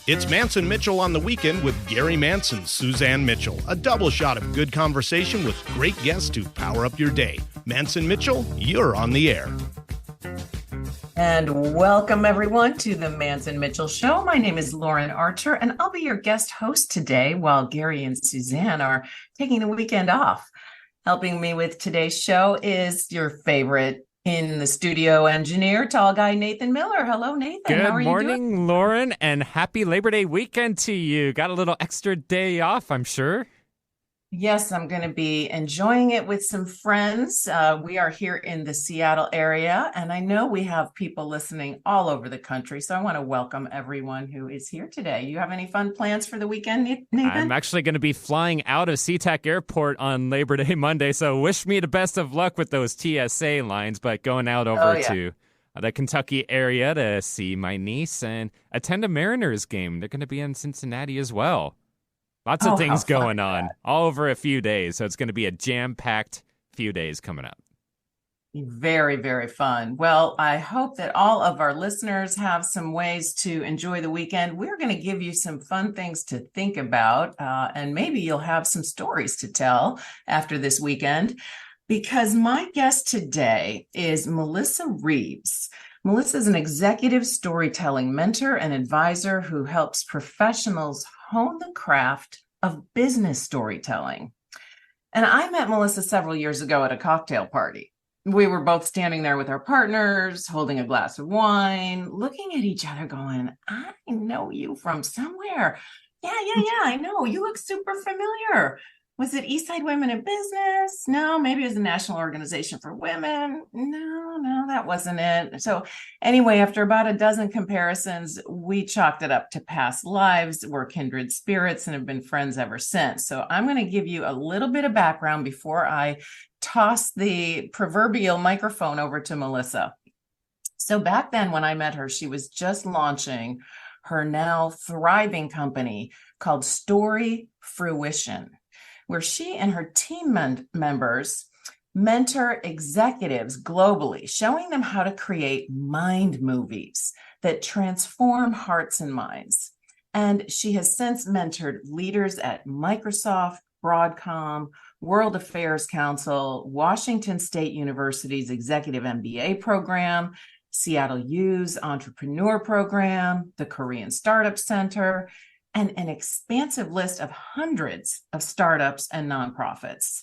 It's Mantz Mitchell on the Weekend with Gary Mantz and Suzanne Mitchell. A double shot of good conversation with great guests to power up your day. Mantz Mitchell, you're on the air. And welcome everyone to the Mantz Mitchell Show. My name is Lauren Archer, and I'll be your guest host today while Gary and Suzanne are taking the weekend off. Helping me with today's show is your favorite in the studio engineer, tall guy Nathan Miller. Hello, Nathan. Good How are morning, you doing? Lauren, and happy Labor Day weekend to you. Got a little extra day off, I'm sure. Yes, I'm going to be enjoying it with some friends. We are here in the Seattle area, and I know we have people listening all over the country, so I want to welcome everyone who is here today. You have any fun plans for the weekend, Nathan? I'm actually going to be flying out of SeaTac Airport on Labor Day Monday, so wish me the best of luck with those TSA lines, but going out over to the Kentucky area to see my niece and attend a Mariners game. They're going to be in Cincinnati as well. Lots of things going on all over a few days. So it's going to be a jam-packed few days coming up. Very, very fun. Well, I hope that all of our listeners have some ways to enjoy the weekend. We're going to give you some fun things to think about, and maybe you'll have some stories to tell after this weekend, because my guest today is Melissa Reaves. Melissa is an executive storytelling mentor and advisor who helps professionals hone the craft of business storytelling. And I met Melissa several years ago at a cocktail party. We were both standing there with our partners, holding a glass of wine, looking at each other going, I know you from somewhere. Yeah, I know. You look super familiar. Was it Eastside Women in Business? No, maybe it was the National Organization for Women. No, that wasn't it. So anyway, after about a dozen comparisons, we chalked it up to past lives. We're kindred spirits and have been friends ever since. So I'm going to give you a little bit of background before I toss the proverbial microphone over to Melissa. So back then when I met her, she was just launching her now thriving company called Story Fruition, where she and her team members mentor executives globally, showing them how to create mind movies that transform hearts and minds. And she has since mentored leaders at Microsoft, Broadcom, World Affairs Council, Washington State University's Executive MBA program, Seattle U's Entrepreneur Program, the Korean Startup Center, and an expansive list of hundreds of startups and nonprofits.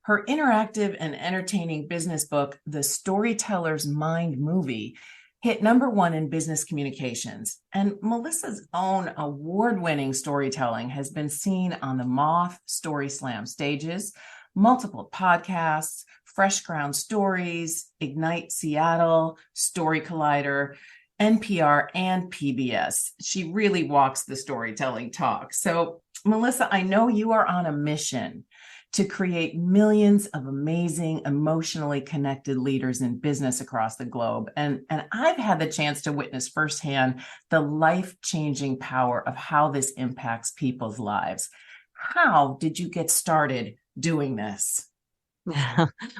Her interactive and entertaining business book, The Storyteller's Mind Movie, hit #1 in business communications. And Melissa's own award-winning storytelling has been seen on the Moth Story Slam stages, multiple podcasts, Fresh Ground Stories, Ignite Seattle, Story Collider, NPR, and PBS. She really walks the storytelling talk. So, Melissa, I know you are on a mission to create millions of amazing, emotionally connected leaders in business across the globe. And I've had the chance to witness firsthand the life-changing power of how this impacts people's lives. How did you get started doing this?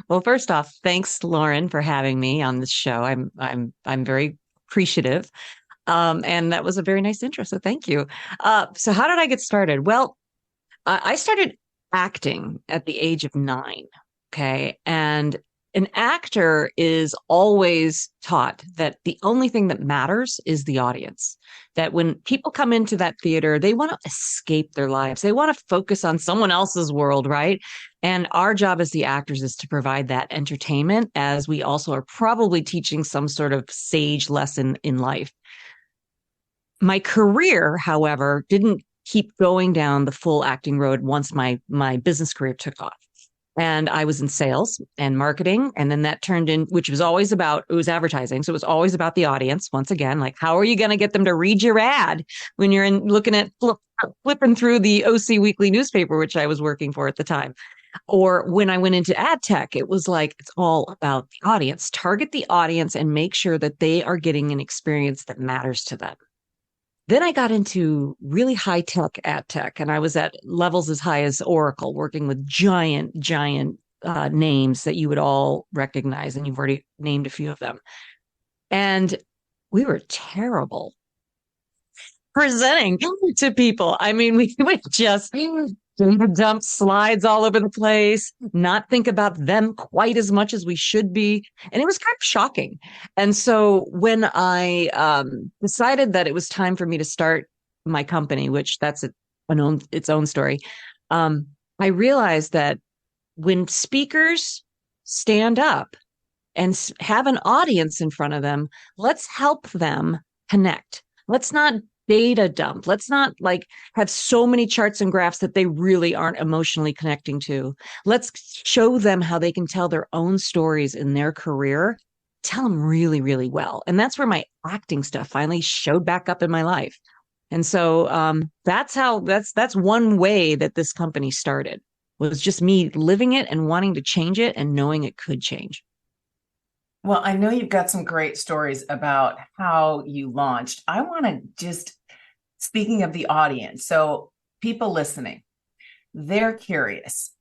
Well, first off, thanks, Lauren, for having me on this show. I'm very appreciative. And that was a very nice intro. So thank you. So how did I get started? Well, I started acting at the age of 9. Okay. And an actor is always taught that the only thing that matters is the audience. That when people come into that theater, they want to escape their lives. They want to focus on someone else's world, right? And our job as the actors is to provide that entertainment, as we also are probably teaching some sort of sage lesson in life. My career, however, didn't keep going down the full acting road once my business career took off. And I was in sales and marketing. And then that turned in, which was always about, it was advertising. So it was always about the audience. Once again, like, how are you going to get them to read your ad when you're looking at flipping through the OC Weekly newspaper, which I was working for at the time. Or when I went into ad tech, it was like, it's all about the audience. Target the audience and make sure that they are getting an experience that matters to them. Then I got into really high tech ad tech, and I was at levels as high as Oracle, working with giant names that you would all recognize, and you've already named a few of them. And we were terrible. presenting to people. I mean, we would just data dump slides all over the place, not think about them quite as much as we should be. And it was kind of shocking. And so when I decided that it was time for me to start my company, which that's its own story, I realized that when speakers stand up and have an audience in front of them, let's help them connect. Let's not data dump. Let's not have so many charts and graphs that they really aren't emotionally connecting to. Let's show them how they can tell their own stories in their career, tell them really, really well. And that's where my acting stuff finally showed back up in my life. And so that's one way that this company started, was just me living it and wanting to change it and knowing it could change. Well, I know you've got some great stories about how you launched. I want to just, speaking of the audience, so people listening, they're curious.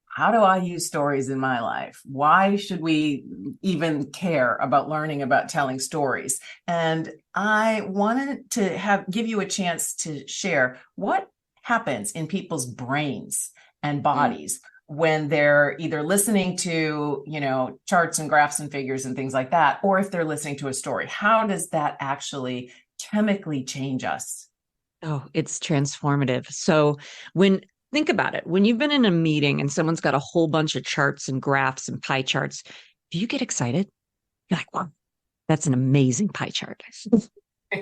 How do I use stories in my life? Why should we even care about learning about telling stories? And I wanted to give you a chance to share what happens in people's brains and bodies when they're either listening to, charts and graphs and figures and things like that, or if they're listening to a story. How does that actually chemically change us? Oh, it's transformative. So think about it. When you've been in a meeting and someone's got a whole bunch of charts and graphs and pie charts, do you get excited? You're like, wow, that's an amazing pie chart.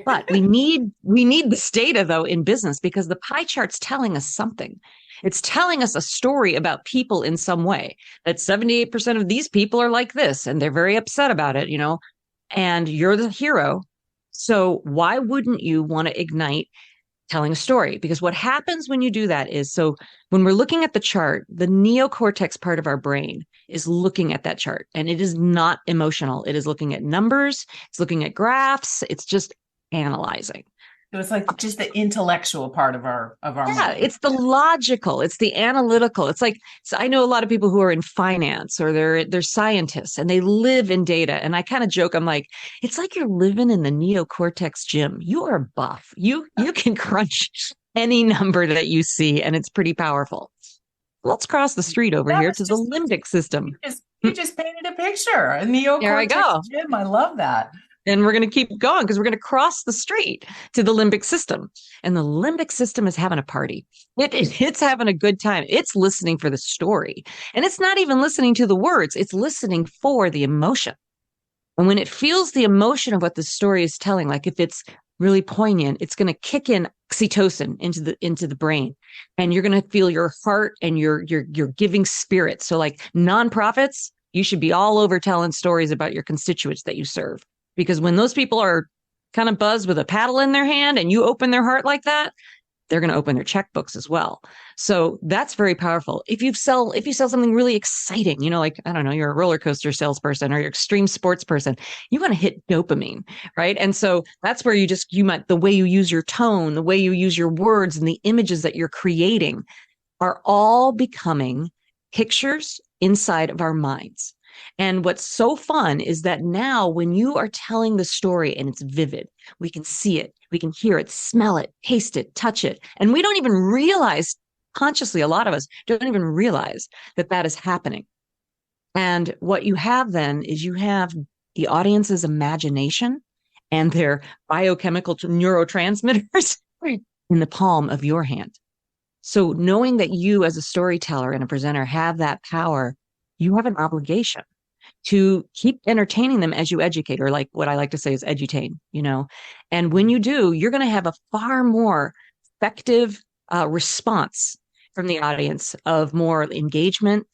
But we need this data, though, in business, because the pie chart's telling us something. It's telling us a story about people in some way, that 78% of these people are like this, and they're very upset about it, and you're the hero. So why wouldn't you want to ignite telling a story? Because what happens when you do that is, so when we're looking at the chart, the neocortex part of our brain is looking at that chart, and it is not emotional. It is looking at numbers. It's looking at graphs. It's just analyzing. So it's like just the intellectual part of our mind. It's the logical, it's the analytical. It's like, so I know a lot of people who are in finance, or they're scientists, and they live in data. And I kind of joke, I'm like, it's like you're living in the neocortex gym. You are buff. You can crunch any number that you see, and it's pretty powerful. Let's cross the street over here to the limbic system. You just painted a picture. A neocortex gym. I love that. And we're going to keep going because we're going to cross the street to the limbic system. And the limbic system is having a party. It's having a good time. It's listening for the story. And it's not even listening to the words. It's listening for the emotion. And when it feels the emotion of what the story is telling, like if it's really poignant, it's going to kick in oxytocin into the brain. And you're going to feel your heart and your giving spirit. So like nonprofits, you should be all over telling stories about your constituents that you serve. Because when those people are kind of buzzed with a paddle in their hand and you open their heart like that, they're going to open their checkbooks as well. So that's very powerful. If you sell something really exciting, like, I don't know, you're a roller coaster salesperson or you're an extreme sports person, you want to hit dopamine, right? And so that's where the way you use your tone, the way you use your words, and the images that you're creating are all becoming pictures inside of our minds. And what's so fun is that now when you are telling the story and it's vivid, we can see it, we can hear it, smell it, taste it, touch it. And we don't even realize consciously, a lot of us don't even realize that is happening. And what you have then is you have the audience's imagination and their biochemical neurotransmitters in the palm of your hand. So knowing that you as a storyteller and a presenter have that power, you have an obligation to keep entertaining them as you educate, or like what I like to say is edutain, And when you do, you're going to have a far more effective response from the audience of more engagement,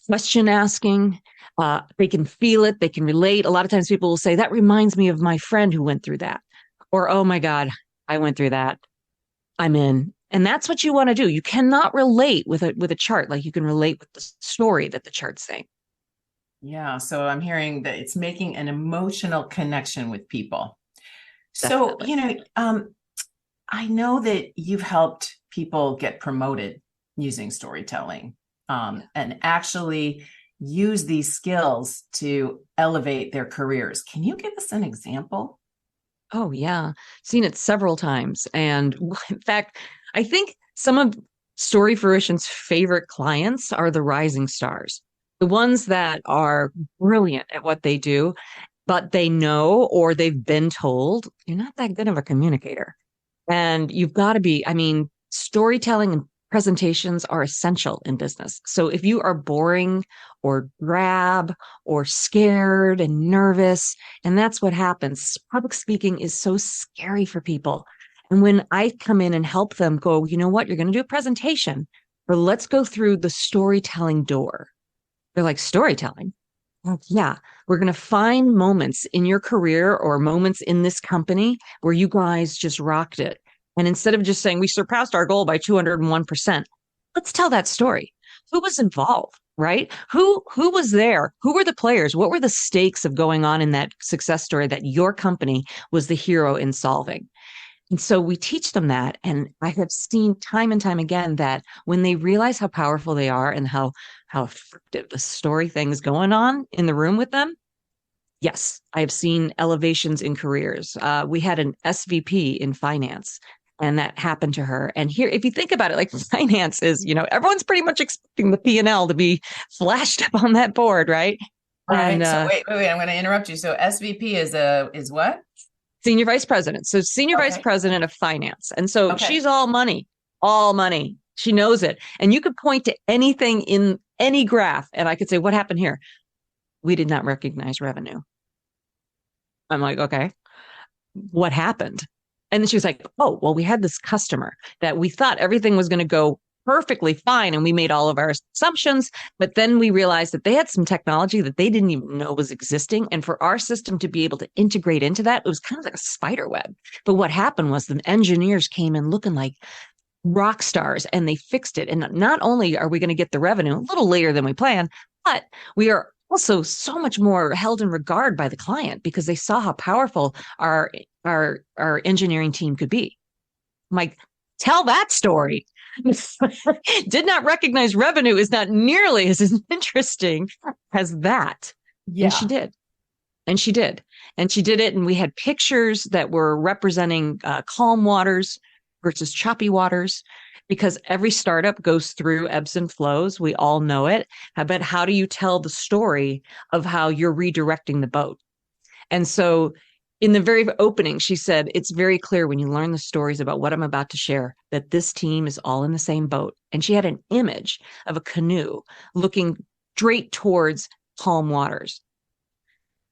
question asking. They can feel it. They can relate. A lot of times people will say, that reminds me of my friend who went through that. Or, oh my God, I went through that. I'm in. And that's what you want to do. You cannot relate with a chart like you can relate with the story that the chart's saying. Yeah. So I'm hearing that it's making an emotional connection with people. Definitely. So, I know that you've helped people get promoted using storytelling and actually use these skills to elevate their careers. Can you give us an example? Oh, yeah. Seen it several times. And in fact, I think some of Story Fruition's favorite clients are the rising stars, the ones that are brilliant at what they do, but they know or they've been told you're not that good of a communicator. And you've got to be, I mean, storytelling and presentations are essential in business. So if you are boring or drab or scared and nervous, and that's what happens, public speaking is so scary for people. And when I come in and help them go, you know what, you're going to do a presentation, or let's go through the storytelling door. They're like, storytelling? Like, yeah, we're going to find moments in your career or moments in this company where you guys just rocked it. And instead of just saying we surpassed our goal by 201%, let's tell that story. Who was involved, right? Who was there? Who were the players? What were the stakes of going on in that success story that your company was the hero in solving? And so we teach them that. And I have seen time and time again that when they realize how powerful they are and how effective the story thing's going on in the room with them, yes, I have seen elevations in careers. We had an SVP in finance, and that happened to her. And here, if you think about it, like finance is, everyone's pretty much expecting the P&L to be flashed up on that board, right? Right. And, so wait, I'm going to interrupt you. So SVP is what? Senior vice president. So senior vice president of finance. And so she's all money. She knows it. And you could point to anything in any graph and I could say, what happened here? We did not recognize revenue. I'm like, okay, what happened? And then she was like, oh, well, we had this customer that we thought everything was going to go perfectly fine. And we made all of our assumptions. But then we realized that they had some technology that they didn't even know was existing. And for our system to be able to integrate into that, it was kind of like a spider web. But what happened was the engineers came in looking like rock stars and they fixed it. And not only are we going to get the revenue a little later than we planned, but we are also so much more held in regard by the client because they saw how powerful our engineering team could be. I'm like, tell that story. Did not recognize revenue is not nearly as interesting as that. Yeah. And she did. And she did. And she did it. And we had pictures that were representing calm waters versus choppy waters, because every startup goes through ebbs and flows. We all know it. But how do you tell the story of how you're redirecting the boat? And so in the very opening, she said, it's very clear when you learn the stories about what I'm about to share that this team is all in the same boat. And she had an image of a canoe looking straight towards calm waters.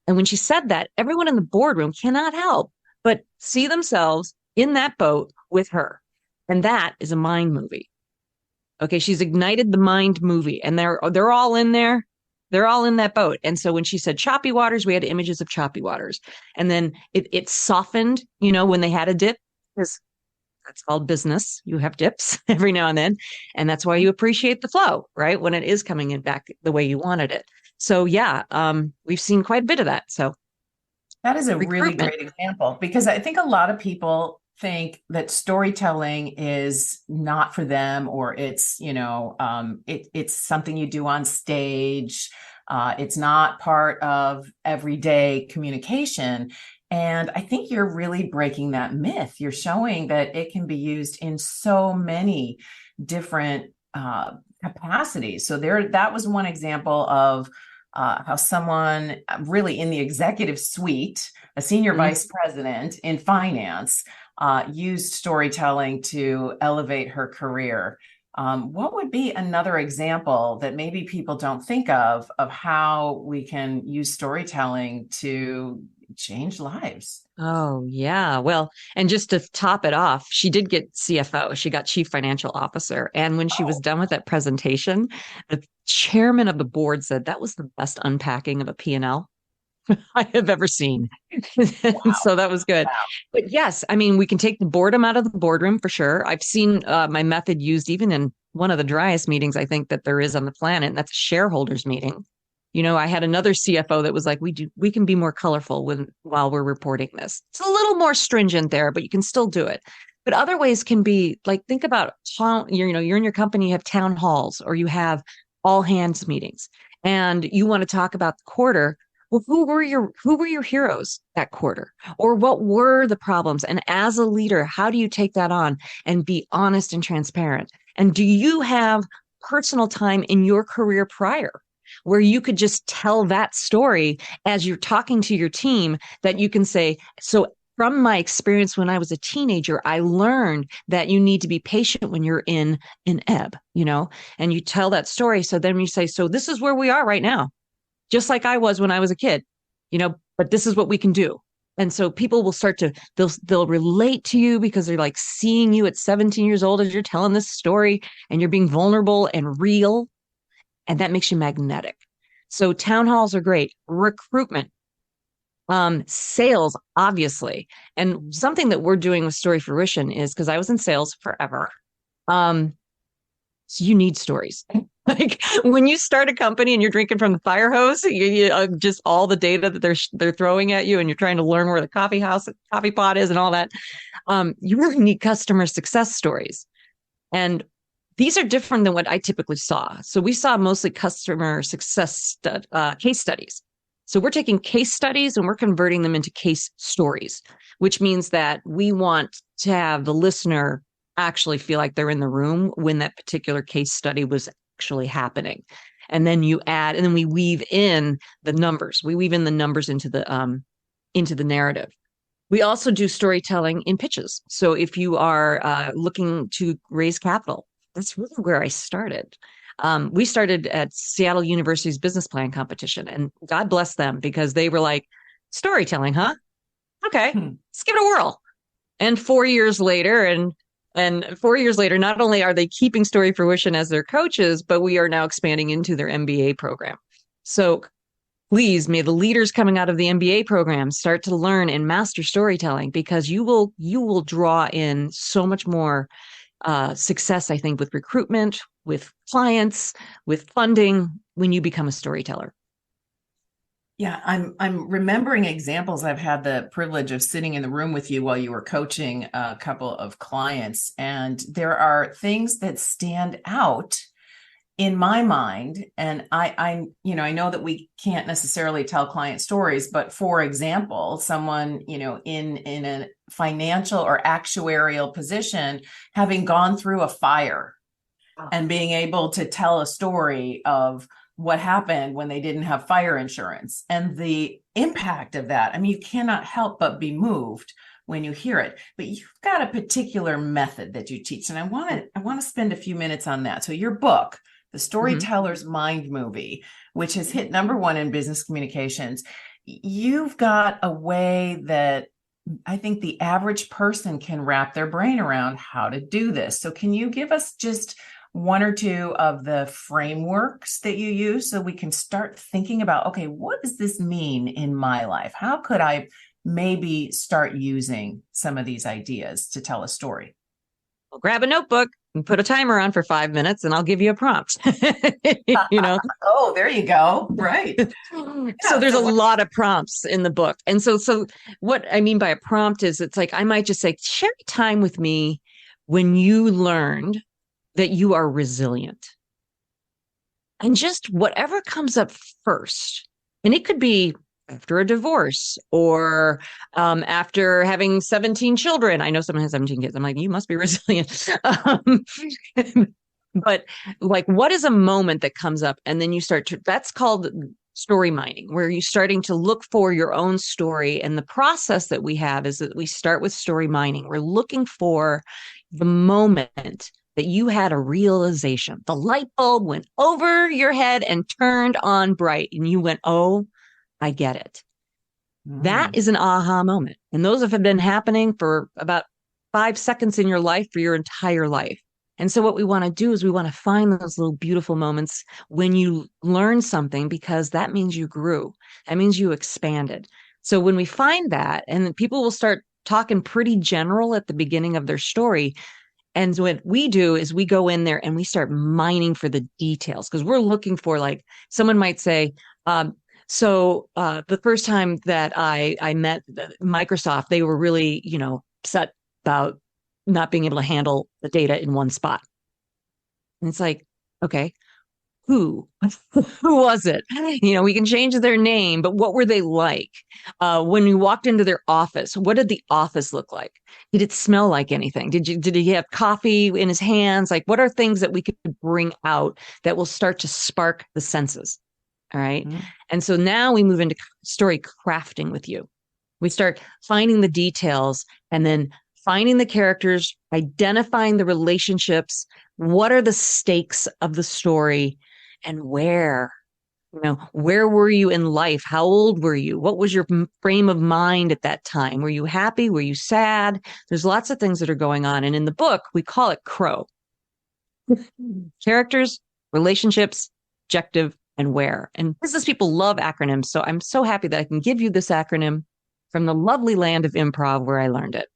And when she said that, everyone in the boardroom cannot help but see themselves in that boat with her. And that is a mind movie. Okay, she's ignited the mind movie, and they're all in there. They're all in that boat. And so when she said choppy waters, we had images of choppy waters. And then it softened, when they had a dip, because that's called business. You have dips every now and then. And that's why you appreciate the flow, right? When it is coming in back the way you wanted it. So yeah, we've seen quite a bit of that. So that is a really great example, because I think a lot of people think that storytelling is not for them, or it's, it's something you do on stage. It's not part of everyday communication. And I think you're really breaking that myth. You're showing that it can be used in so many different capacities. So that was one example of how someone really in the executive suite, a senior vice president in finance, used storytelling to elevate her career. What would be another example that maybe people don't think of how we can use storytelling to change lives? Oh, yeah. Well, and just to top it off, she did get CFO. She got Chief Financial Officer. And when she was done with that presentation, the chairman of the board said that was the best unpacking of a P&L I have ever seen. Wow. So that was good. Wow. But yes, I mean, we can take the boredom out of the boardroom for sure. I've seen my method used even in one of the driest meetings I think that there is on the planet, and that's a shareholders meeting. I had another CFO that was like, we can be more colorful while we're reporting this. It's a little more stringent there, but you can still do it. But other ways can be like, think about you're in your company, you have town halls, or you have all hands meetings, and you want to talk about the quarter. well, who were your heroes that quarter? Or what were the problems? And as a leader, how do you take that on and be honest and transparent? And do you have personal time in your career prior where you could just tell that story as you're talking to your team, that you can say, so from my experience when I was a teenager, I learned that you need to be patient when you're in an ebb, and you tell that story. So then you say, so this is where we are right now, just like I was when I was a kid, but this is what we can do. And so people will start to, they'll relate to you because they're like seeing you at 17 years old as you're telling this story and you're being vulnerable and real. And that makes you magnetic. So town halls are great. Recruitment, sales, obviously. And something that we're doing with Story Fruition is, because I was in sales forever. So you need stories. Like when you start a company and you're drinking from the fire hose, just all the data that they're throwing at you, and you're trying to learn where the coffee pot is and all that. You really need customer success stories. And these are different than what I typically saw. So we saw mostly customer success case studies. So we're taking case studies and we're converting them into case stories, which means that we want to have the listener actually feel like they're in the room when that particular case study was actually happening. And then we weave in the numbers. We weave in the numbers into the narrative. We also do storytelling in pitches. So if you are looking to raise capital, that's really where I started. We started at Seattle University's business plan competition, and God bless them because they were like, storytelling, huh? Okay, let's give it a whirl. And 4 years later, not only are they keeping Story Fruition as their coaches, but we are now expanding into their MBA program. So please, may the leaders coming out of the MBA program start to learn and master storytelling, because you will draw in so much more success, I think, with recruitment, with clients, with funding, when you become a storyteller. Yeah, I'm remembering examples. I've had the privilege of sitting in the room with you while you were coaching a couple of clients, and there are things that stand out in my mind. And I know that we can't necessarily tell client stories, but for example, someone, in a financial or actuarial position, having gone through a fire and being able to tell a story of what happened when they didn't have fire insurance and the impact of that. I mean, you cannot help but be moved when you hear it, but you've got a particular method that you teach. And I want to spend a few minutes on that. So your book, The Storyteller's Mind Movie, which has hit #1 in business communications, you've got a way that I think the average person can wrap their brain around how to do this. So can you give us just one or two of the frameworks that you use so we can start thinking about, okay, what does this mean in my life? How could I maybe start using some of these ideas to tell a story? Well, grab a notebook and put a timer on for 5 minutes and I'll give you a prompt. Oh, there you go. Right. So there's a lot of prompts in the book. And so what I mean by a prompt is, it's like, I might just say, share time with me when you learned that you are resilient. And just whatever comes up first. And it could be after a divorce or after having 17 children. I know someone has 17 kids. I'm like, you must be resilient. But like, what is a moment that comes up? And then you that's called story mining, where you're starting to look for your own story. And the process that we have is that we start with story mining. We're looking for the moment that you had a realization. The light bulb went over your head and turned on bright. And you went, oh, I get it. That is an aha moment. And those have been happening for about 5 seconds in your life for your entire life. And so what we want to do is we want to find those little beautiful moments when you learn something, because that means you grew. That means you expanded. So when we find that, and people will start talking pretty general at the beginning of their story. And what we do is we go in there and we start mining for the details, because we're looking for, like, someone might say, so the first time that I met Microsoft, they were really, upset about not being able to handle the data in one spot. And it's like, okay, who? Who was it? We can change their name, but what were they like? When we walked into their office, what did the office look like? Did it smell like anything? Did he have coffee in his hands? Like, what are things that we could bring out that will start to spark the senses? All right. Mm-hmm. And so now we move into story crafting with you. We start finding the details and then finding the characters, identifying the relationships. What are the stakes of the story and where? Where were you in life? How old were you? What was your frame of mind at that time? Were you happy? Were you sad? There's lots of things that are going on. And in the book, we call it CROW. Characters, relationships, objective, and where. And business people love acronyms. So I'm so happy that I can give you this acronym from the lovely land of improv where I learned it.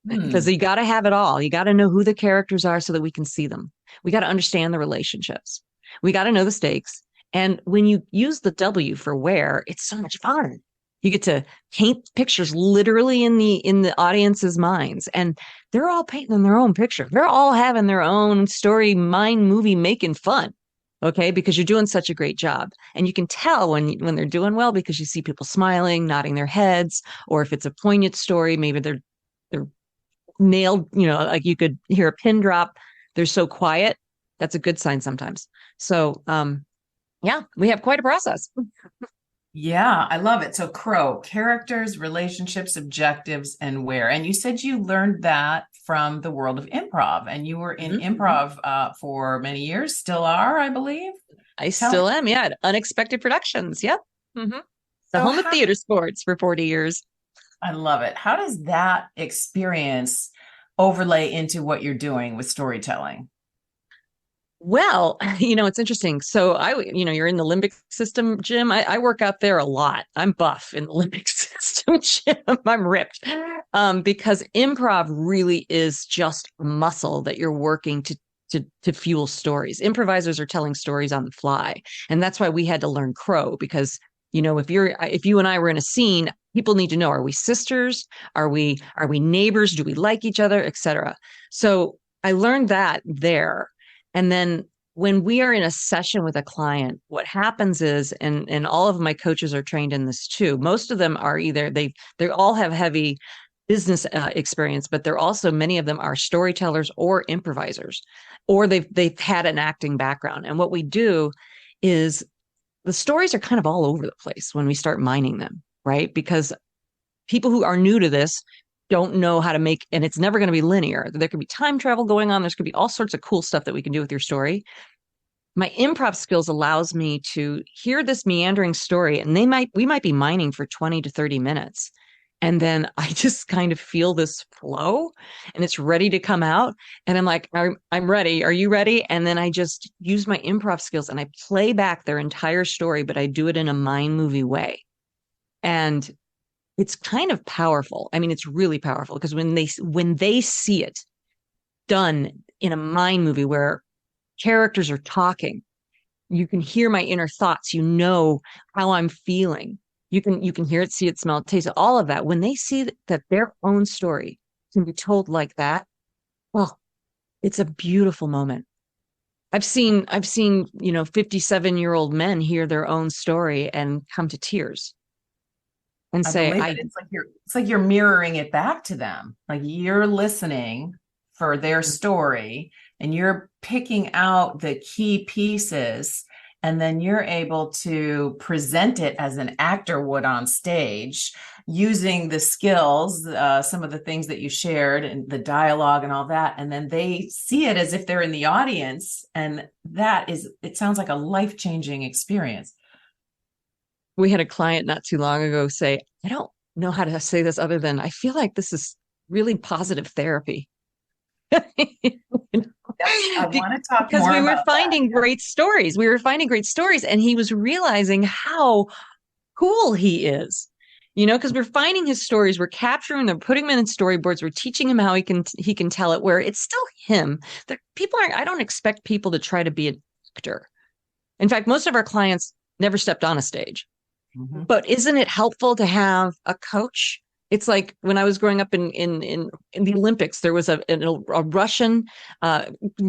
Because you got to have it all. You got to know who the characters are so that we can see them. We got to understand the relationships. We got to know the stakes. And when you use the W for where, it's so much fun. You get to paint pictures literally in the audience's minds. And they're all painting their own picture. They're all having their own story, mind movie making fun. Okay, because you're doing such a great job. And you can tell when they're doing well because you see people smiling, nodding their heads, or if it's a poignant story, maybe they're nailed, like you could hear a pin drop. They're so quiet. That's a good sign sometimes. So, yeah, we have quite a process. Yeah, I love it. So CROW, characters, relationships, objectives, and where. And you said you learned that from the world of improv, and you were in improv for many years, still are, I believe. I still am, yeah, at Unexpected Productions, yep. Mm-hmm. The home of theater sports for 40 years. I love it. How does that experience overlay into what you're doing with storytelling? Well, it's interesting. So you're in the limbic system, Jim. I work out there a lot. I'm buff in the limbic system, Jim. I'm ripped. Because improv really is just a muscle that you're working to fuel stories. Improvisers are telling stories on the fly. And that's why we had to learn CROW, because, if you and I were in a scene, people need to know, are we sisters? Are we neighbors? Do we like each other, et cetera? So I learned that there. And then when we are in a session with a client, what happens is, and all of my coaches are trained in this too. Most of them are either they all have heavy business experience, but they're also, many of them are storytellers or improvisers, or they've had an acting background. And what we do is the stories are kind of all over the place when we start mining them, right? Because people who are new to this don't know how to make, and it's never going to be linear. There could be time travel going on. There's going to be all sorts of cool stuff that we can do with your story. My improv skills allows me to hear this meandering story, and we might be mining for 20 to 30 minutes. And then I just kind of feel this flow and it's ready to come out. And I'm like, I'm ready. Are you ready? And then I just use my improv skills and I play back their entire story, but I do it in a mind movie way. And it's kind of powerful. I mean, it's really powerful because when they see it done in a mind movie where characters are talking, you can hear my inner thoughts. You know how I'm feeling. You can hear it, see it, smell it, taste it, all of that. When they see that their own story can be told like that, well, it's a beautiful moment. I've seen 57-year-old men hear their own story and come to tears. And it's like you're mirroring it back to them. Like you're listening for their story and you're picking out the key pieces, and then you're able to present it as an actor would on stage using the skills, some of the things that you shared and the dialogue and all that. And then they see it as if they're in the audience. And it sounds like a life-changing experience. We had a client not too long ago say, I don't know how to say this other than I feel like this is really positive therapy. I want to talk because more we were about finding that. great stories. We were finding great stories, and he was realizing how cool he is. Because we're finding his stories, we're capturing them, putting them in storyboards, we're teaching him how he can tell it, where it's still him. I don't expect people to try to be an actor. In fact, most of our clients never stepped on a stage. Mm-hmm. But isn't it helpful to have a coach It's like when I was growing up in the Olympics, there was a Russian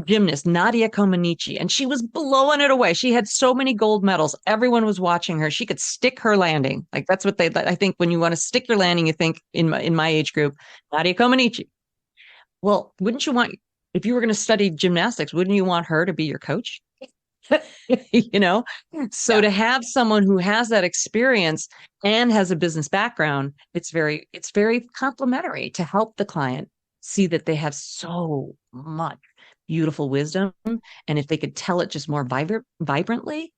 gymnast, Nadia Comaneci, and she was blowing it away. She had so many gold medals. Everyone was watching her. She could stick her landing. Like that's what I think when you want to stick your landing, you think in my age group, Nadia Comaneci. Well, wouldn't you want, if you were going to study gymnastics, wouldn't you want her to be your coach? So to have someone who has that experience and has a business background, it's very complimentary to help the client see that they have so much beautiful wisdom. And if they could tell it just more vibrantly,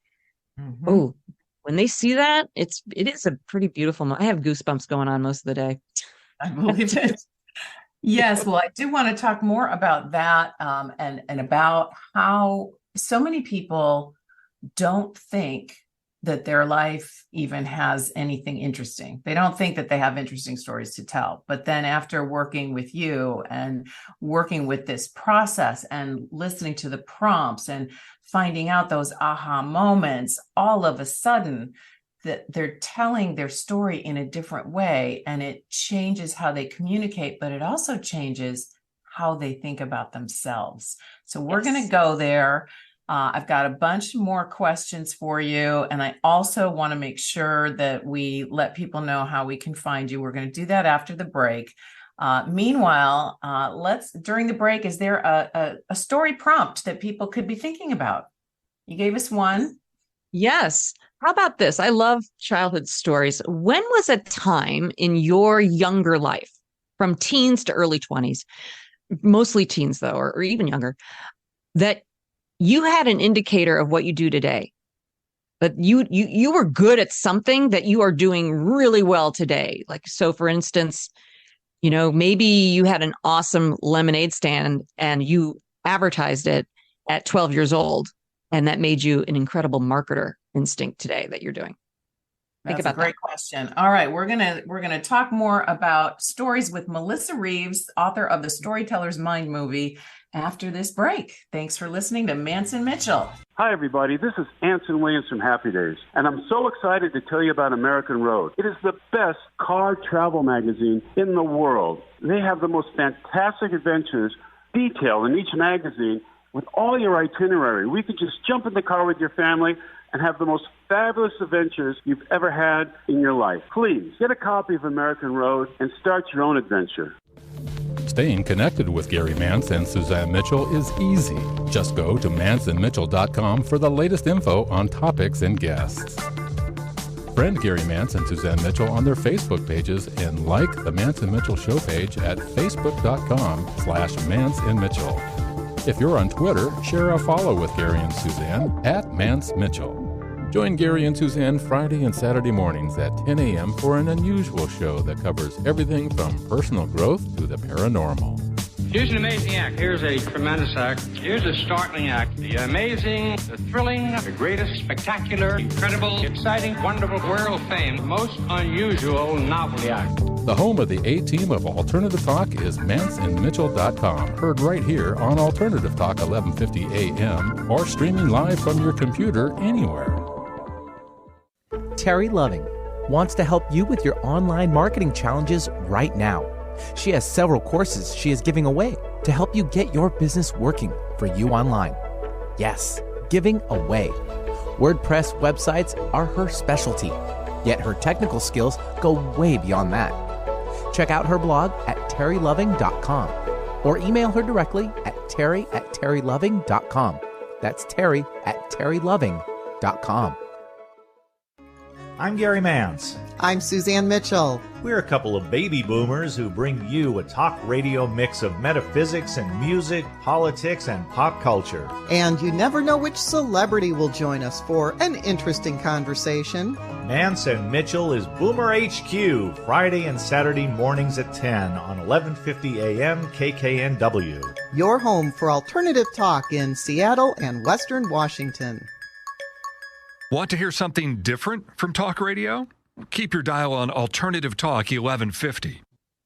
when they see that, it is a pretty beautiful I have goosebumps going on most of the day. I believe it. Yes. Well, I do want to talk more about that and about how so many people don't think that their life even has anything interesting. They don't think that they have interesting stories to tell. But then after working with you and working with this process and listening to the prompts and finding out those aha moments, all of a sudden that they're telling their story in a different way, and it changes how they communicate, but it also changes how they think about themselves. So we're going to go there. I've got a bunch more questions for you. And I also want to make sure that we let people know how we can find you. We're going to do that after the break. Meanwhile, during the break, is there a story prompt that people could be thinking about? You gave us one. Yes. How about this? I love childhood stories. When was a time in your younger life, from teens to early 20s, mostly teens though, or even younger, that you had an indicator of what you do today? But you were good at something that you are doing really well today. Like, so for instance, maybe you had an awesome lemonade stand and you advertised it at 12 years old, and that made you an incredible marketer instinct today that you're doing. That's a great question. All right, we're gonna talk more about stories with Melissa Reaves, author of the Storyteller's Mind movie, after this break. Thanks for listening to Mantz Mitchell. Hi, everybody. This is Anson Williams from Happy Days, and I'm so excited to tell you about American Road. It is the best car travel magazine in the world. They have the most fantastic adventures detailed in each magazine with all your itinerary. We could just jump in the car with your family and have the most fabulous adventures you've ever had in your life. Please get a copy of American Road and start your own adventure. Staying connected with Gary Mantz and Suzanne Mitchell is easy. Just go to mantzandmitchell.com for the latest info on topics and guests. Friend Gary Mantz and Suzanne Mitchell on their Facebook pages and like the Mantz and Mitchell show page at facebook.com/mantzandmitchell. If you're on Twitter, share a follow with Gary and Suzanne at Mantz Mitchell. Join Gary and Suzanne Friday and Saturday mornings at 10 a.m. for an unusual show that covers everything from personal growth to the paranormal. Here's an amazing act. Here's a tremendous act. Here's a startling act. The amazing, the thrilling, the greatest, spectacular, incredible, exciting, wonderful, world famed, most unusual novelty act. The home of the A-team of Alternative Talk is mantzandmitchell.com. Heard right here on Alternative Talk 1150 AM or streaming live from your computer anywhere. Terry Loving wants to help you with your online marketing challenges right now. She has several courses she is giving away to help you get your business working for you online. Yes, giving away. WordPress websites are her specialty, yet her technical skills go way beyond that. Check out her blog at terryloving.com or email her directly at terry@terryloving.com. That's terry@terryloving.com. I'm Gary Mantz. I'm Suzanne Mitchell. We're a couple of baby boomers who bring you a talk radio mix of metaphysics and music, politics, and pop culture. And you never know which celebrity will join us for an interesting conversation. Mantz and Mitchell is Boomer HQ, Friday and Saturday mornings at 10 on 1150 AM KKNW. Your home for alternative talk in Seattle and Western Washington. Want to hear something different from talk radio? Keep your dial on Alternative Talk 1150.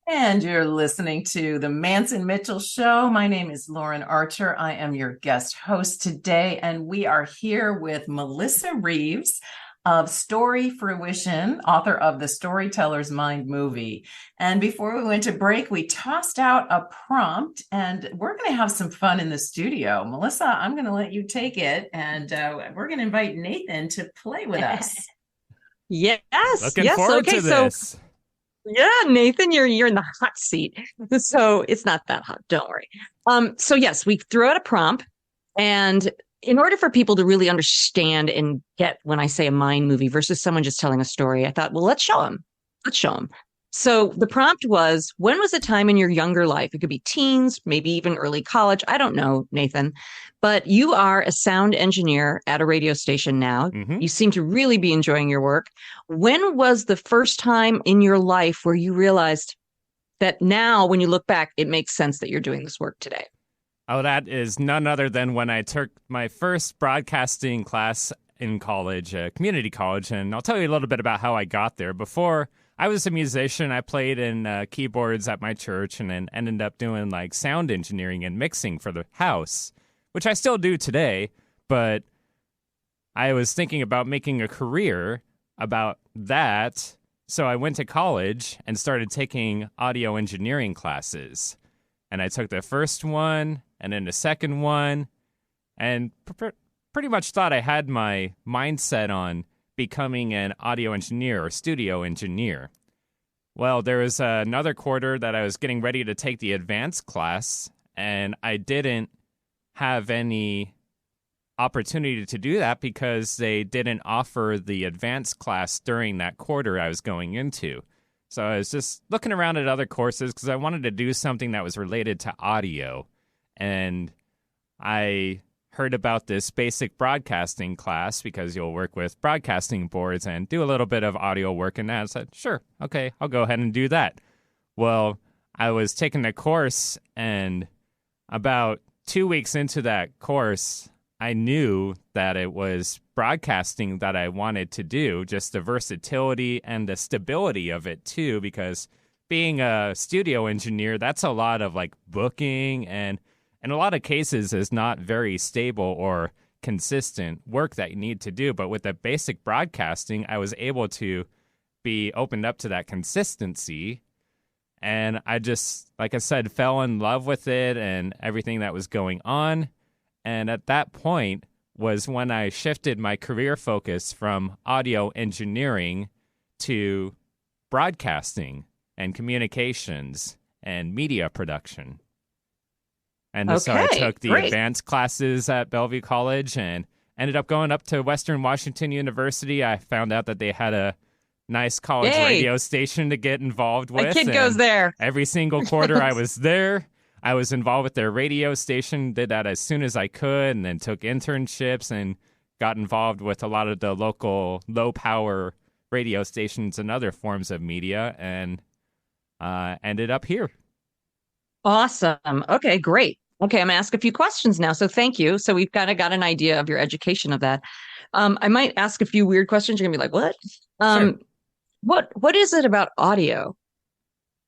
And you're listening to the Mantz Mitchell Show. My name is Lauren Archer. I am your guest host today, and we are here with Melissa Reaves, of Story Fruition, author of the Storyteller's Mind movie. And before we went to break, we tossed out a prompt, and we're going to have some fun in the studio. Melissa, I'm going to let you take it, and we're going to invite Nathan to play with us. Yes. Looking forward to this. Yeah, Nathan, you're in the hot seat. So it's not that hot. Don't worry. So yes, we threw out a prompt, and in order for people to really understand and get when I say a mind movie versus someone just telling a story, I thought, well, let's show them. So the prompt was, when was a time in your younger life? It could be teens, maybe even early college. I don't know, Nathan, but you are a sound engineer at a radio station now. Mm-hmm. You seem to really be enjoying your work. When was the first time in your life where you realized that now, when you look back, it makes sense that you're doing this work today? Oh, that is none other than when I took my first broadcasting class in college, community college. And I'll tell you a little bit about how I got there. Before I was a musician, I played in keyboards at my church and then ended up doing like sound engineering and mixing for the house, which I still do today. But I was thinking about making a career about that. So I went to college and started taking audio engineering classes. And I took the first one and then the second one, and pretty much thought I had my mindset on becoming an audio engineer or studio engineer. Well, there was another quarter that I was getting ready to take the advanced class, and I didn't have any opportunity to do that because they didn't offer the advanced class during that quarter I was going into. So I was just looking around at other courses because I wanted to do something that was related to audio. And I heard about this basic broadcasting class because you'll work with broadcasting boards and do a little bit of audio work in that. I said, sure, okay, I'll go ahead and do that. Well, I was taking the course, and about 2 weeks into that course, I knew that it was broadcasting that I wanted to do, just the versatility and the stability of it too, because being a studio engineer, that's a lot of like booking, and in a lot of cases is not very stable or consistent work that you need to do. But with the basic broadcasting, I was able to be opened up to that consistency. And I just, like I said, fell in love with it and everything that was going on. And at that point was when I shifted my career focus from audio engineering to broadcasting and communications and media production. And so I took the advanced classes at Bellevue College and ended up going up to Western Washington University. I found out that they had a nice college radio station to get involved with. My kid goes there. Every single quarter I was there. I was involved with their radio station, did that as soon as I could, and then took internships and got involved with a lot of the local low-power radio stations and other forms of media, and ended up here. Awesome. Okay, great. Okay, I'm going to ask a few questions now. So thank you. So we've kind of got an idea of your education of that. I might ask a few weird questions. You're going to be like, what? Sure. What is it about audio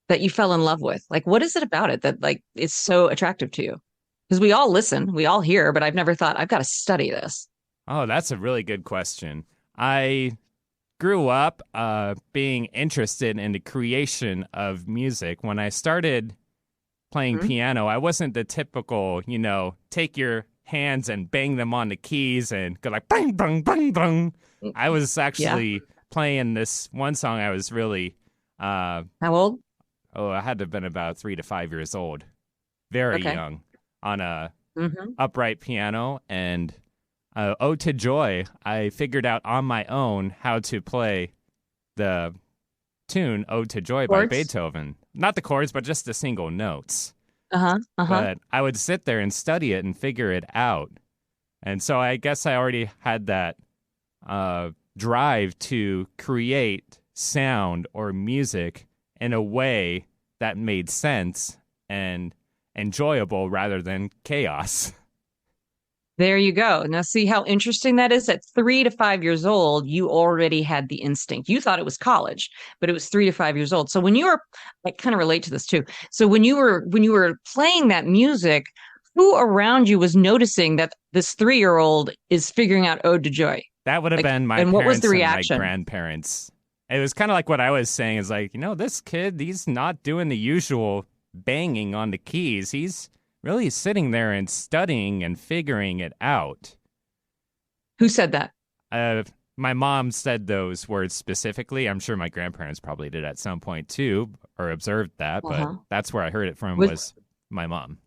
that you fell in love with? Like, what is it about it that like is so attractive to you? Because we all listen, we all hear, but I've never thought I've got to study this. Oh, that's a really good question. I grew up being interested in the creation of music. When I started playing piano, I wasn't the typical, take your hands and bang them on the keys and go like bang, bang, bang, bang. I was actually playing this one song. I was really how old? Oh, I had to have been about 3 to 5 years old, very young, on a upright piano. And Ode to Joy, I figured out on my own how to play the tune Ode to Joy by Beethoven. Not the chords, but just the single notes. But I would sit there and study it and figure it out. And so I guess I already had that drive to create sound or music in a way that made sense and enjoyable rather than chaos. There you go. Now, see how interesting that is? At 3 to 5 years old, you already had the instinct. You thought it was college, but it was 3 to 5 years old. So when you were, I kind of relate to this too. So when you were playing that music, who around you was noticing that this 3-year-old is figuring out Ode to Joy? That would have been my and parents what was the and reaction? my grandparents. It was kind of like what I was saying is like, this kid, he's not doing the usual banging on the keys. He's really sitting there and studying and figuring it out. Who said that? My mom said those words specifically. I'm sure my grandparents probably did at some point too, or observed that, but that's where I heard it from was my mom.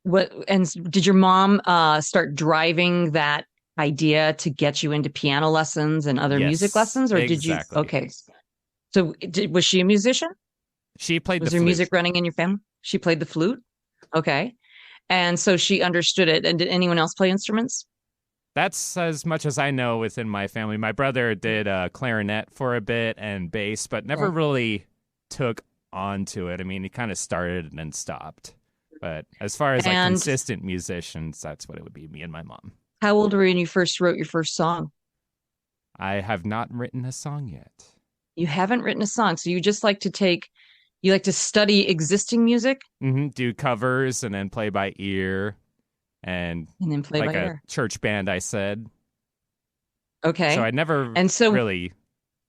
What? And did your mom start driving that idea to get you into piano lessons and other music lessons, or did you? Okay, so was she a musician? She played. Was the there flute. music running in your family? She played the flute. Okay, and so she understood it. And did anyone else play instruments? That's as much as I know within my family. My brother did clarinet for a bit and bass, but never really took onto it. I mean, he kind of started and then stopped. But as far as like consistent musicians, that's what it would be, me and my mom. How old were you when you first wrote your first song? I have not written a song yet. You haven't written a song, so you just like to study existing music? Mm-hmm. Do covers and then play by ear. And then play like by a ear. church band, I said. Okay. So I'd never really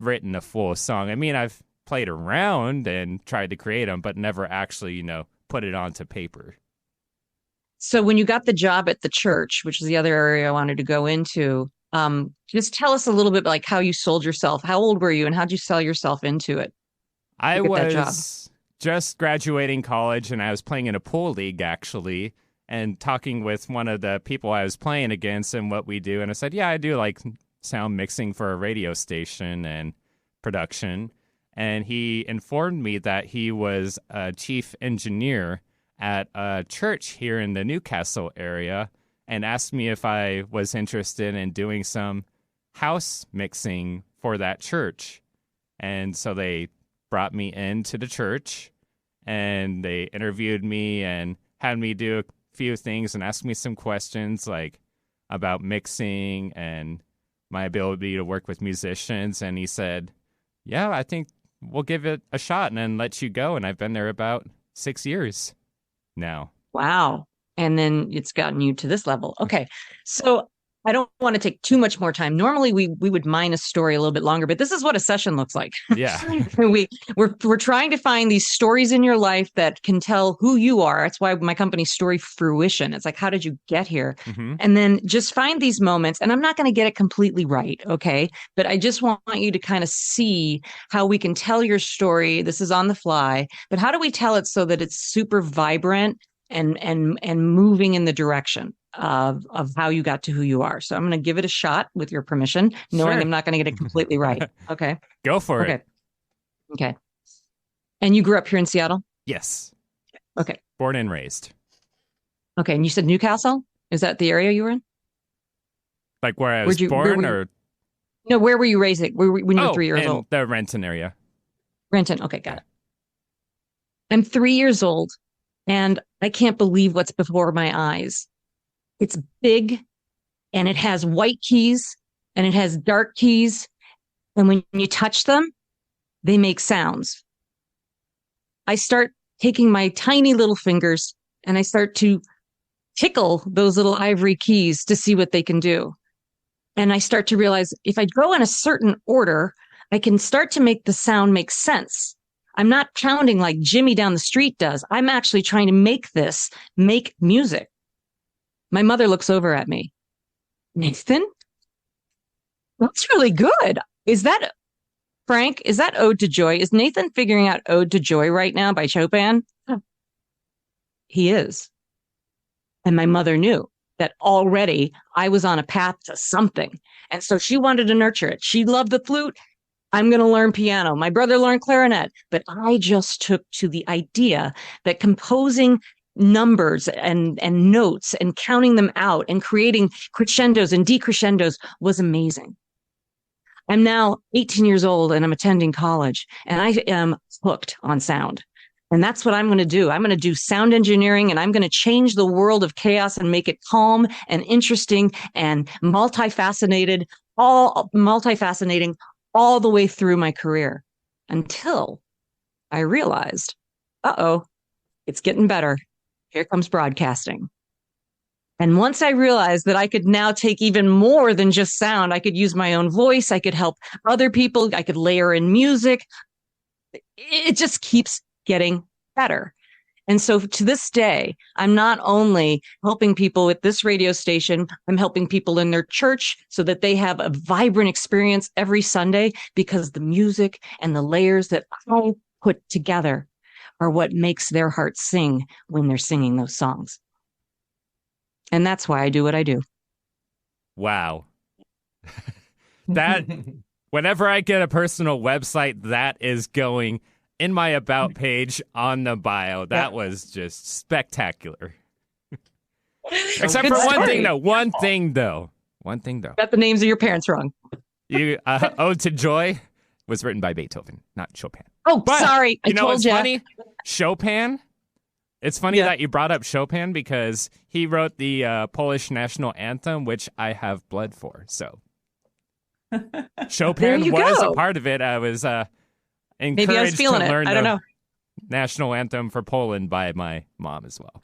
written a full song. I mean, I've played around and tried to create them, but never actually, put it onto paper. So when you got the job at the church, which is the other area I wanted to go into, just tell us a little bit like how you sold yourself. How old were you and how'd you sell yourself into it? I was just graduating college and I was playing in a pool league, actually, and talking with one of the people I was playing against and what we do. And I said, yeah, I do like sound mixing for a radio station and production. And he informed me that he was a chief engineer at a church here in the Newcastle area and asked me if I was interested in doing some house mixing for that church. And so they brought me into the church and they interviewed me and had me do a few things and asked me some questions like about mixing and my ability to work with musicians. And he said, yeah, I think we'll give it a shot and then let you go. And I've been there about 6 years now. Wow. And then it's gotten you to this level. Okay. So I don't want to take too much more time. Normally we would mine a story a little bit longer, but this is what a session looks like. Yeah. We're trying to find these stories in your life that can tell who you are. That's why my company's Story Fruition. It's like, how did you get here? Mm-hmm. And then just find these moments. And I'm not going to get it completely right. Okay. But I just want you to kind of see how we can tell your story. This is on the fly, but how do we tell it so that it's super vibrant and moving in the direction of how you got to who you are? So I'm going to give it a shot with your permission, knowing I'm not going to get it completely right. Okay. Go for it. Okay. And you grew up here in Seattle? Yes. Okay. Born and raised. Okay. And you said Newcastle? Is that the area you were in? Like where I was born or? No, where were you raised when you were 3 years old? The Renton area. Renton. Okay. Got it. I'm 3 years old and I can't believe what's before my eyes. It's big and it has white keys and it has dark keys. And when you touch them, they make sounds. I start taking my tiny little fingers and I start to tickle those little ivory keys to see what they can do. And I start to realize if I go in a certain order, I can start to make the sound make sense. I'm not pounding like Jimmy down the street does. I'm actually trying to make music. My mother looks over at me. Nathan, that's really good. Is that, Frank, is that Ode to Joy? Is Nathan figuring out Ode to Joy right now by Chopin? He is. And my mother knew that already I was on a path to something. And so she wanted to nurture it. She loved the flute. I'm going to learn piano. My brother learned clarinet. But I just took to the idea that composing numbers and notes and counting them out and creating crescendos and decrescendos was amazing. I'm now 18 years old and I'm attending college and I am hooked on sound. And that's what I'm going to do. I'm going to do sound engineering and I'm going to change the world of chaos and make it calm and interesting and multifaceting all the way through my career until I realized, it's getting better. Here comes broadcasting. And once I realized that I could now take even more than just sound, I could use my own voice, I could help other people, I could layer in music. It just keeps getting better. And so to this day, I'm not only helping people with this radio station, I'm helping people in their church so that they have a vibrant experience every Sunday, because the music and the layers that I put together are what makes their hearts sing when they're singing those songs. And that's why I do what I do. Wow. That, whenever I get a personal website, that is going in my about page on the bio. That was just spectacular. Except for one thing, though. One thing, though. Got the names of your parents wrong. You Ode to Joy was written by Beethoven, not Chopin. Oh, but, sorry. I you know told what's you. funny? Chopin. It's funny that you brought up Chopin, because he wrote the Polish national anthem, which I have blood for. So Chopin was a part of it. I was encouraged Maybe I was feeling to learn I don't know. national anthem for Poland by my mom as well.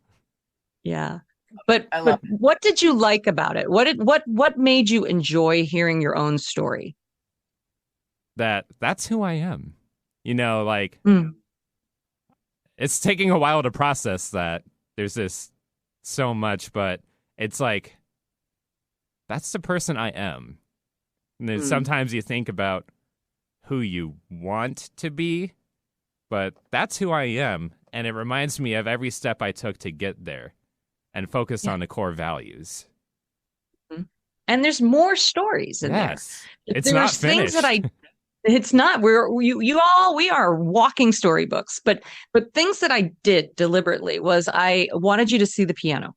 Yeah. But what did you like about it? What made you enjoy hearing your own story? That's who I am. You know, like it's taking a while to process that. There's this so much, but it's like that's the person I am. And then sometimes you think about who you want to be, but that's who I am. And it reminds me of every step I took to get there and focus on the core values. And there's more stories in there. It's not finished. Things that it's not. We are walking storybooks, but things that I did deliberately was I wanted you to see the piano.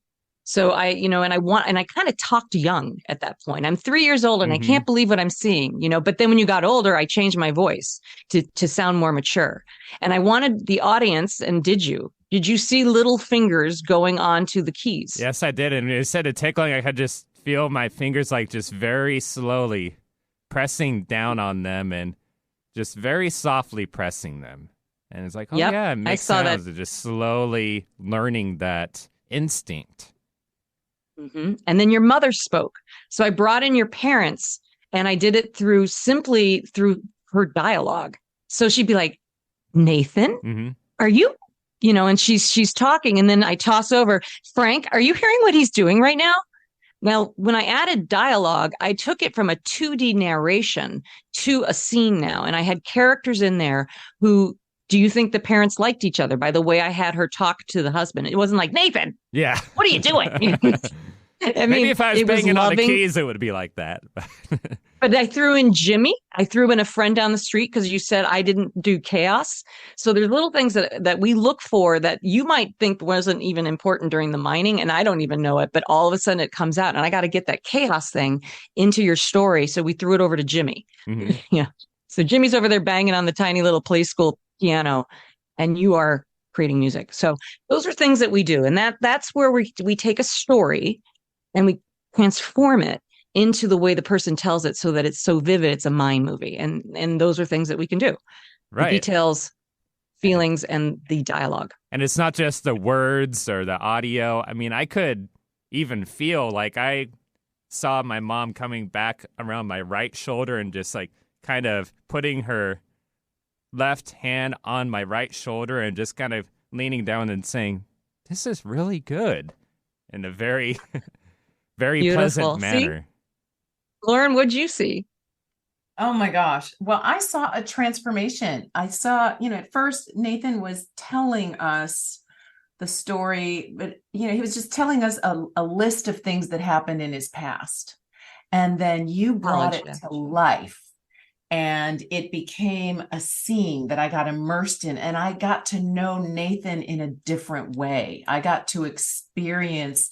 So I kind of talked young at that point. I'm 3 years old and I can't believe what I'm seeing, but then when you got older, I changed my voice to sound more mature. And I wanted the audience, and did you see little fingers going on to the keys? Yes, I did. And instead of tickling, I could just feel my fingers like just very slowly pressing down on them and just very softly pressing them. And it's like, it makes sounds. Just slowly learning that instinct. And then your mother spoke. So I brought in your parents, and I did it through her dialogue. So she'd be like, Nathan, are you, and she's talking. And then I toss over, Frank, are you hearing what he's doing right now? Now, when I added dialogue, I took it from a 2D narration to a scene now. And I had characters in there who, do you think the parents liked each other? By the way, I had her talk to the husband. It wasn't like, Nathan, what are you doing? Maybe if I was banging on the keys, it would be like that. But I threw in Jimmy. I threw in a friend down the street because you said I didn't do chaos. So there's little things that we look for that you might think wasn't even important during the mining, and I don't even know it, but all of a sudden it comes out, and I got to get that chaos thing into your story. So we threw it over to Jimmy. Yeah. So Jimmy's over there banging on the tiny little play school piano, and you are creating music. So those are things that we do. And that's where we take a story and we transform it into the way the person tells it so that it's so vivid, it's a mind movie. And those are things that we can do. Right. The details, feelings, and the dialogue. And it's not just the words or the audio. I mean, I could even feel like I saw my mom coming back around my right shoulder and just like kind of putting her left hand on my right shoulder and just kind of leaning down and saying, this is really good, in a very, very pleasant manner. See? Lauren, what'd you see? Oh my gosh. Well, I saw a transformation. I saw, at first Nathan was telling us the story, but, he was just telling us a list of things that happened in his past. And then you brought it to life. And it became a scene that I got immersed in, and I got to know Nathan in a different way. I got to experience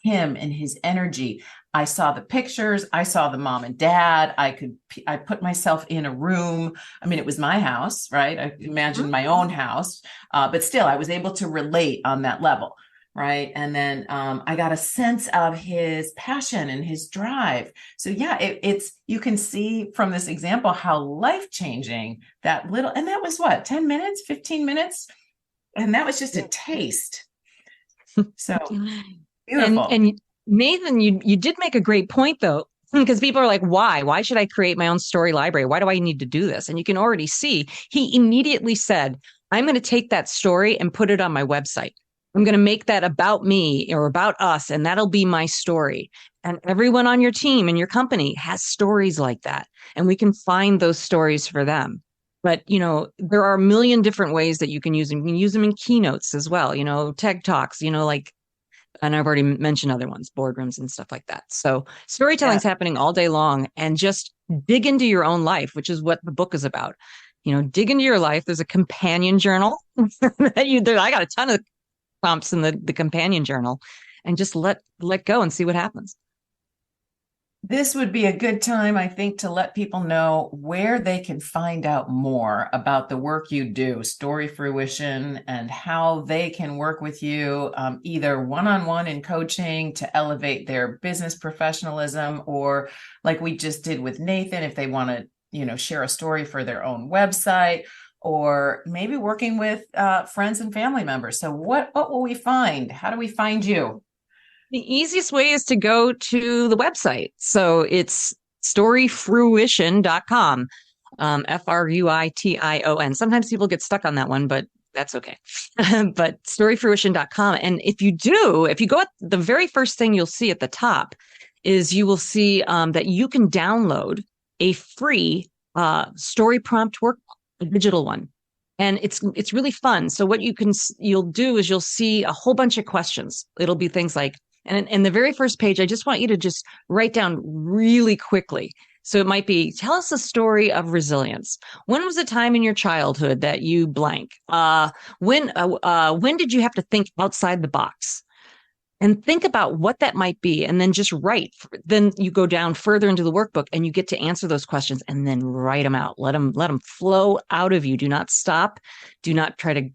him and his energy. I saw the pictures. I saw the mom and dad. I put myself in a room. I mean, it was my house, right? I imagined my own house, but still I was able to relate on that level. Right. And then I got a sense of his passion and his drive. So, yeah, it's you can see from this example how life-changing that little, and that was 10 minutes, 15 minutes. And that was just a taste. So beautiful. And Nathan, you did make a great point, though, because people are like, why? Why should I create my own story library? Why do I need to do this? And you can already see he immediately said, I'm going to take that story and put it on my website. I'm going to make that about me or about us, and that'll be my story. And everyone on your team and your company has stories like that, and we can find those stories for them. But, there are a million different ways that you can use them. You can use them in keynotes as well, TED Talks, and I've already mentioned other ones, boardrooms and stuff like that. So storytelling's happening all day long, and just dig into your own life, which is what the book is about. Dig into your life. There's a companion journal. I got a ton of prompts in the companion journal, and just let go and see what happens. This would be a good time, I think, to let people know where they can find out more about the work you do, Story Fruition, and how they can work with you, either one-on-one in coaching to elevate their business professionalism, or like we just did with Nathan, if they want to, share a story for their own website, or maybe working with friends and family members. So what will we find? How do we find you? The easiest way is to go to the website. So it's storyfruition.com, Fruition. Sometimes people get stuck on that one, but that's okay. But storyfruition.com. And if you go at the very first thing you'll see at the top is you will see that you can download a free story prompt workbook, a digital one. And it's really fun. So what you'll do is you'll see a whole bunch of questions. It'll be things like, and in the very first page, I just want you to just write down really quickly. So it might be, tell us a story of resilience. When was a time in your childhood that you blank? When did you have to think outside the box? And think about what that might be, and then just write. Then you go down further into the workbook and you get to answer those questions and then write them out. Let them flow out of you. Do not stop. Do not try to,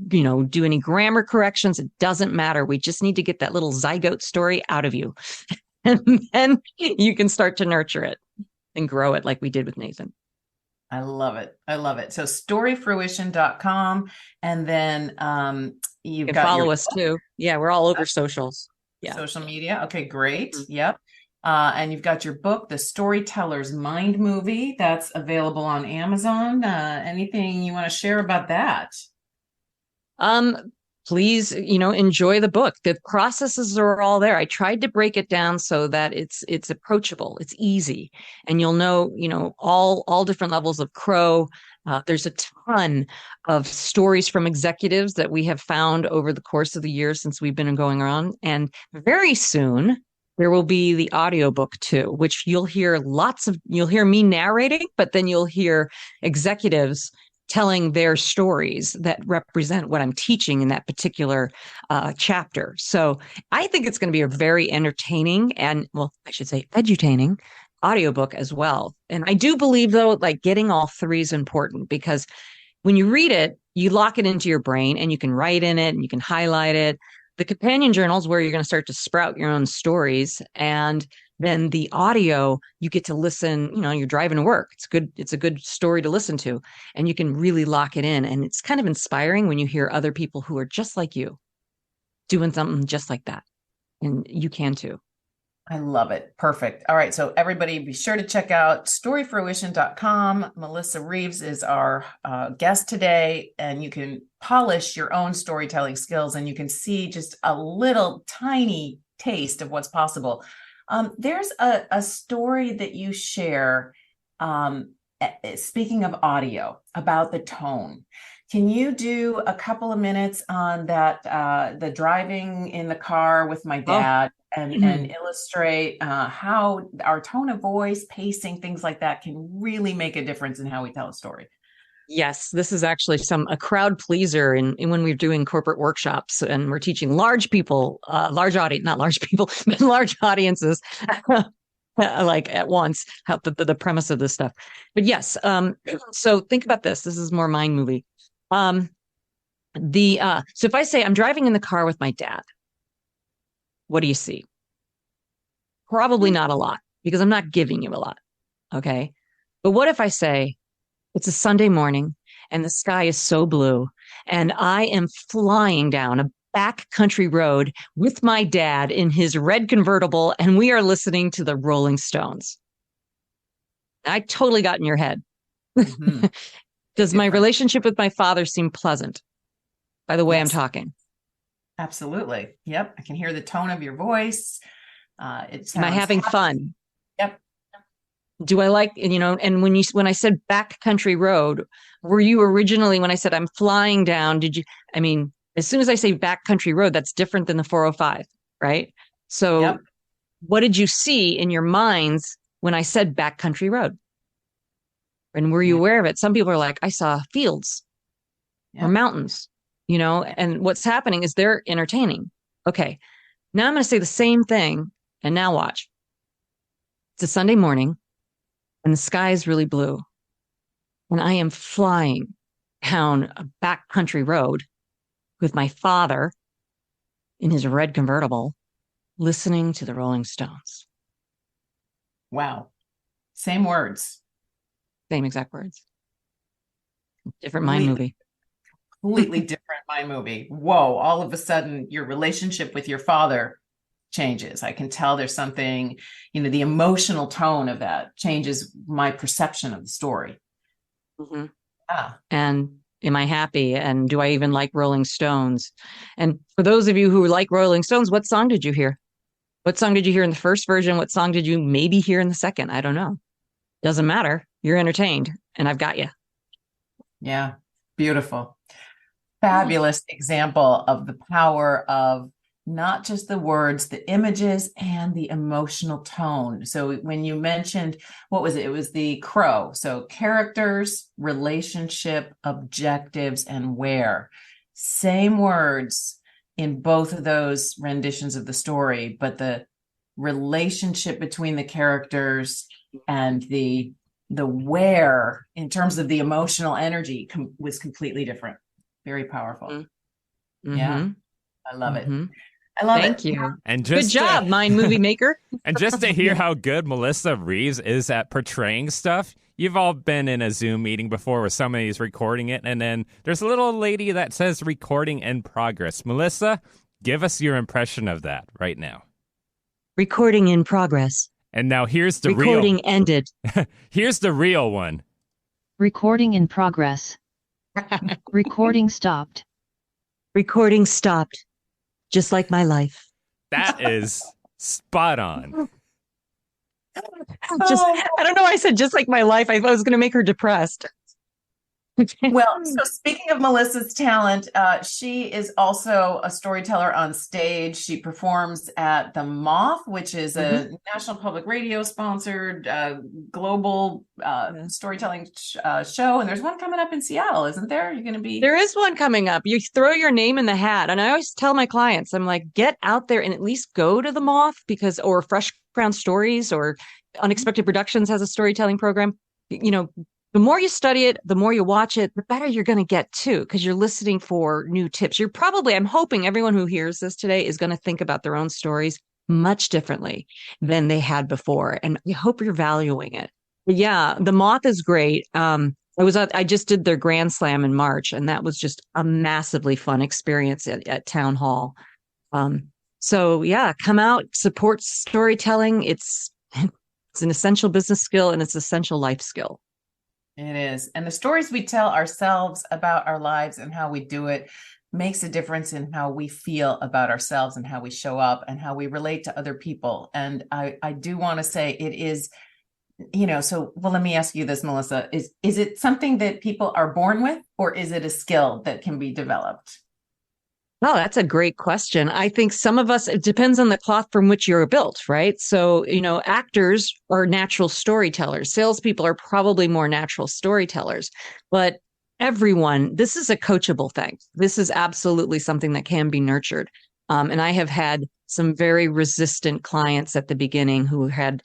do any grammar corrections. It doesn't matter. We just need to get that little zygote story out of you. And then you can start to nurture it and grow it like we did with Nathan. I love it. So storyfruition.com. And then you can follow us too. Yeah, we're all over socials. Yeah. Social media. Okay, great. Mm-hmm. Yep. And you've got your book, The Storyteller's Mind Movie. That's available on Amazon. Anything you want to share about that? Please, enjoy the book. The processes are all there. I tried to break it down so that it's approachable, it's easy, and you'll know, all different levels of crow. There's a ton of stories from executives that we have found over the course of the years since we've been going on. And very soon there will be the audiobook too, which you'll hear me narrating, but then you'll hear executives telling their stories that represent what I'm teaching in that particular chapter. So I think it's going to be a very entertaining and, well, I should say edutaining audiobook as well. And I do believe, though, like getting all three is important, because when you read it, you lock it into your brain and you can write in it and you can highlight it. The companion journal is where you're going to start to sprout your own stories. And then the audio, you get to listen, you're driving to work. It's a good story to listen to, and you can really lock it in. And it's kind of inspiring when you hear other people who are just like you doing something just like that. And you can too. I love it. Perfect. All right. So everybody be sure to check out storyfruition.com. Melissa Reaves is our guest today, and you can polish your own storytelling skills, and you can see just a little tiny taste of what's possible. There's a story that you share, speaking of audio, about the tone. Can you do a couple of minutes on that, the driving in the car with my dad, and illustrate how our tone of voice, pacing, things like that can really make a difference in how we tell a story? Yes, this is actually a crowd pleaser in when we're doing corporate workshops and we're teaching large people, large audiences, like at once, how the premise of this stuff. But yes, so think about this. This is more mind movie. So if I say I'm driving in the car with my dad, what do you see? Probably not a lot, because I'm not giving you a lot. Okay. But what if I say, it's a Sunday morning and the sky is so blue and I am flying down a back country road with my dad in his red convertible, and we are listening to the Rolling Stones. I totally got in your head. Mm-hmm. Does my relationship with my father seem pleasant by the way I'm talking? Absolutely. Yep. I can hear the tone of your voice. Am I having fun? Yep. Do I like, and when I said backcountry road, were you originally, when I said I'm flying down, as soon as I say backcountry road, that's different than the 405, right? So what did you see in your minds when I said backcountry road? And were you aware of it? Some people are like, I saw fields or mountains, and what's happening is they're entertaining. Okay. Now I'm going to say the same thing. And now watch. It's a Sunday morning and the sky is really blue. And I am flying down a backcountry road with my father in his red convertible, listening to the Rolling Stones. Wow. Same words. Same exact words. Different mind movie. Completely different mind movie. Whoa. All of a sudden, your relationship with your father changes. I can tell there's something, the emotional tone of that changes my perception of the story. Mm-hmm. And am I happy? And do I even like Rolling Stones? And for those of you who like Rolling Stones, what song did you hear? What song did you hear in the first version? What song did you maybe hear in the second? I don't know. Doesn't matter. You're entertained and I've got you. Yeah. Beautiful. Fabulous example of the power of not just the words, the images, and the emotional tone. So when you mentioned, what was it? It was the crow. So characters, relationship, objectives, and where. Same words in both of those renditions of the story, but the relationship between the characters and the where in terms of the emotional energy was completely different. Very powerful. Mm-hmm. Yeah. I love it. I love it. Thank you. And good job, mind movie maker. And just to hear how good Melissa Reaves is at portraying stuff, you've all been in a Zoom meeting before where somebody's recording it, and then there's a little lady that says recording in progress. Melissa, give us your impression of that right now. Recording in progress. And now here's the recording ended. Here's the real one. Recording in progress. Recording stopped. Recording stopped. Just like my life. That is spot on. I don't know why I said just like my life. I was going to make her depressed. Well, so speaking of Melissa's talent, she is also a storyteller on stage. She performs at the Moth, which is a National Public Radio sponsored global storytelling show. And there's one coming up in Seattle, isn't there? You're going to be. There is one coming up. You throw your name in the hat. And I always tell my clients, I'm like, get out there and at least go to the Moth or Fresh Ground Stories or Unexpected Productions has a storytelling program. The more you study it, the more you watch it, the better you're going to get too, because you're listening for new tips. I'm hoping everyone who hears this today is going to think about their own stories much differently than they had before. And I hope you're valuing it. But yeah, the Moth is great. I just did their Grand Slam in March, and that was just a massively fun experience at Town Hall. So yeah, come out, support storytelling. It's an essential business skill and it's an essential life skill. It is. And the stories we tell ourselves about our lives and how we do it makes a difference in how we feel about ourselves and how we show up and how we relate to other people. And I do want to say it is, let me ask you this, Melissa, is it something that people are born with, or is it a skill that can be developed? Oh, that's a great question. I think some of us, it depends on the cloth from which you're built, right? So, actors are natural storytellers. Salespeople are probably more natural storytellers. But everyone, this is a coachable thing. This is absolutely something that can be nurtured. And I have had some very resistant clients at the beginning who had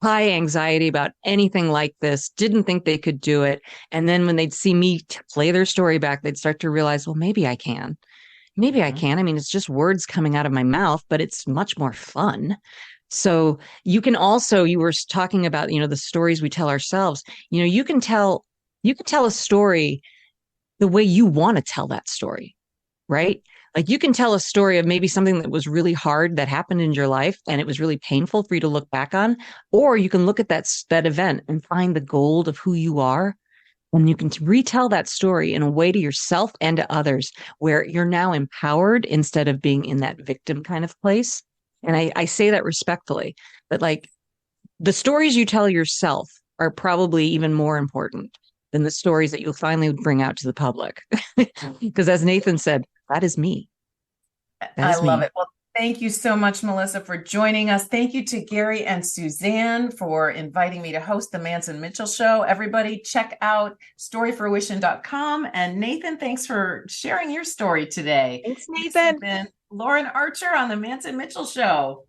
high anxiety about anything like this, didn't think they could do it. And then when they'd see me play their story back, they'd start to realize, well, maybe I can. Maybe I can. I mean, it's just words coming out of my mouth, but it's much more fun. So you can also, you were talking about, the stories we tell ourselves, you can tell a story the way you want to tell that story, right? Like you can tell a story of maybe something that was really hard that happened in your life and it was really painful for you to look back on, or you can look at that event and find the gold of who you are. And you can retell that story in a way to yourself and to others where you're now empowered instead of being in that victim kind of place. And I say that respectfully, but like the stories you tell yourself are probably even more important than the stories that you'll finally bring out to the public. Because as Nathan said, that is me. I love it. Well, thank you so much, Melissa, for joining us. Thank you to Gary and Suzanne for inviting me to host the Mantz Mitchell Show. Everybody check out storyfruition.com. And Nathan, thanks for sharing your story today. Thanks, Nathan. Lauren Archer on the Mantz Mitchell Show.